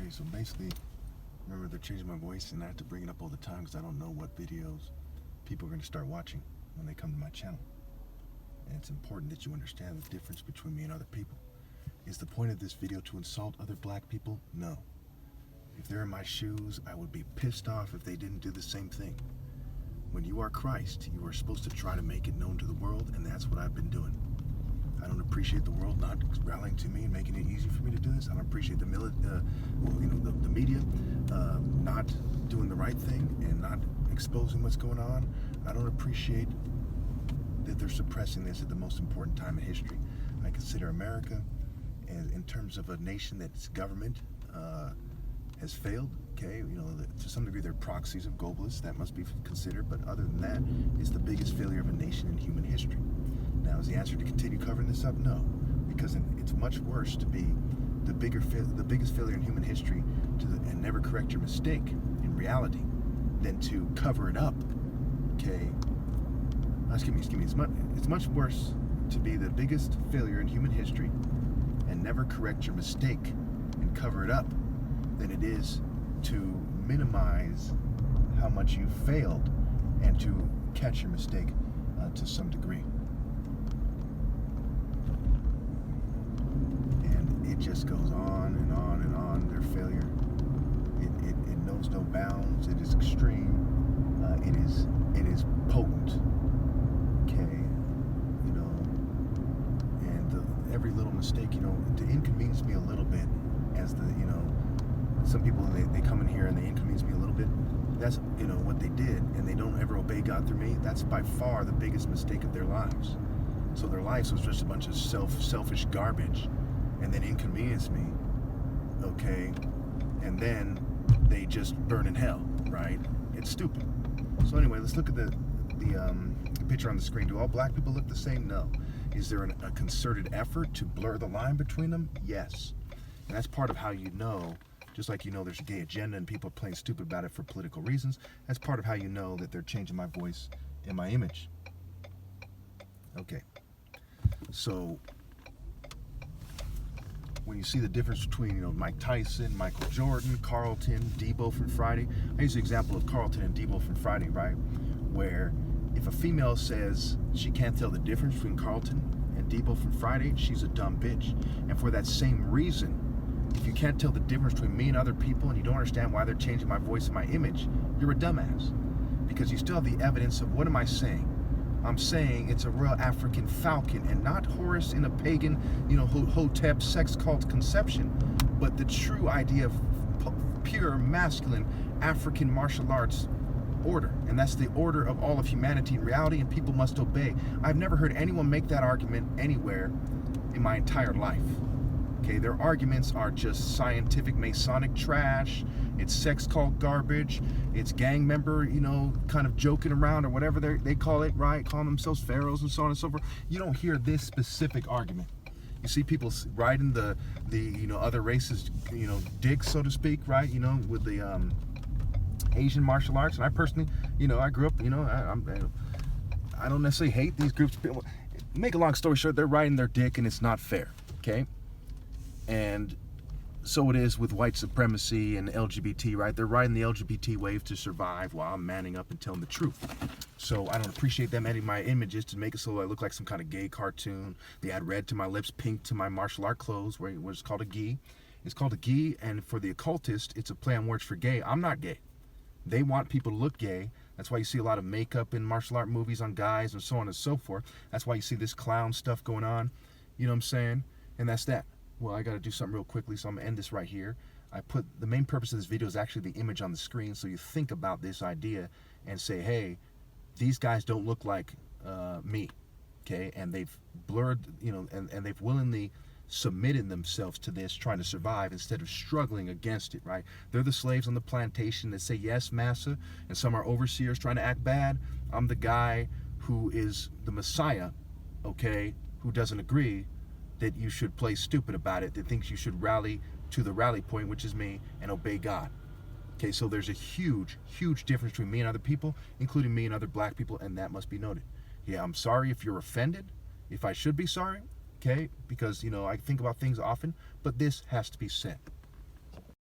Okay, so basically, remember they're changing my voice, and I have to bring it up all the time because I don't know what videos people are going to start watching when they come to my channel. And it's important that you understand the difference between me and other people. Is the point of this video to insult other black people? No. If they're in my shoes, I would be pissed off if they didn't do the same thing. When you are Christ, you are supposed to try to make it known to the world, and that's what I've been doing. I don't appreciate the world not rallying to me and making it easy for me to do this. I don't appreciate the media not doing the right thing and not exposing what's going on. I don't appreciate that they're suppressing this at the most important time in history. I consider America, in terms of a nation that's government has failed. Okay, to some degree they're proxies of globalists. That must be considered. But other than that, it's the biggest failure of a nation in human history. Now, is the answer to continue covering this up? No, because it's much worse to be the biggest failure in human history and never correct your mistake in reality than to cover it up. Okay, excuse me. It's much worse to be the biggest failure in human history and never correct your mistake and cover it up than it is to minimize how much you failed and to catch your mistake to some degree. And it just goes on and on and on. Their failure, it knows no bounds. It is extreme. It is potent. Okay, and every little mistake, to inconvenience me a little bit, as some people they come in here and they inconvenience me a little bit. That's what they did, and they don't ever obey God through me. That's by far the biggest mistake of their lives. So their lives was just a bunch of selfish garbage, and then inconvenience me, okay, and then they just burn in hell, right? It's stupid. So anyway, let's look at the picture on the screen. Do all black people look the same? No. Is there a concerted effort to blur the line between them? Yes. And that's part of how you know, just like there's a gay agenda and people are playing stupid about it for political reasons, that's part of how you know that they're changing my voice and my image. Okay. So when you see the difference between Mike Tyson, Michael Jordan, Carlton, Debo from Friday. I use the example of Carlton and Debo from Friday, right? Where if a female says she can't tell the difference between Carlton and Debo from Friday, she's a dumb bitch. And for that same reason, if you can't tell the difference between me and other people and you don't understand why they're changing my voice and my image, you're a dumbass. Because you still have the evidence of what am I saying? I'm saying it's a real African falcon and not Horus in a pagan, Hotep sex cult conception, but the true idea of pure masculine African martial arts order. And that's the order of all of humanity in reality, and people must obey. I've never heard anyone make that argument anywhere in my entire life. Okay, their arguments are just scientific Masonic trash. It's sex cult garbage. It's gang member, kind of joking around or whatever they call it, right? Calling themselves pharaohs and so on and so forth. You don't hear this specific argument. You see people riding the other races, dicks, so to speak, right? With the Asian martial arts. And I personally, I grew up, I don't necessarily hate these groups of people. Make a long story short, they're riding their dick and it's not fair, okay? And so it is with white supremacy and LGBT, right? They're riding the LGBT wave to survive while I'm manning up and telling the truth. So I don't appreciate them editing my images to make it so I look like some kind of gay cartoon. They add red to my lips, pink to my martial art clothes, where it's called a gi. It's called a gi, and for the occultist, it's a play on words for gay. I'm not gay. They want people to look gay. That's why you see a lot of makeup in martial art movies on guys and so on and so forth. That's why you see this clown stuff going on. You know what I'm saying? And that's that. Well, I got to do something real quickly, so I'm going to end this right here. The main purpose of this video is actually the image on the screen, so you think about this idea and say, hey, these guys don't look like me, okay? And they've blurred, and they've willingly submitted themselves to this, trying to survive instead of struggling against it, right? They're the slaves on the plantation that say, yes, massa, and some are overseers trying to act bad. I'm the guy who is the Messiah, okay, who doesn't agree that you should play stupid about it, that thinks you should rally to the rally point, which is me, and obey God. Okay, so there's a huge, huge difference between me and other people, including me and other black people, and that must be noted. Yeah, I'm sorry if you're offended, if I should be sorry, okay, because, I think about things often, but this has to be said.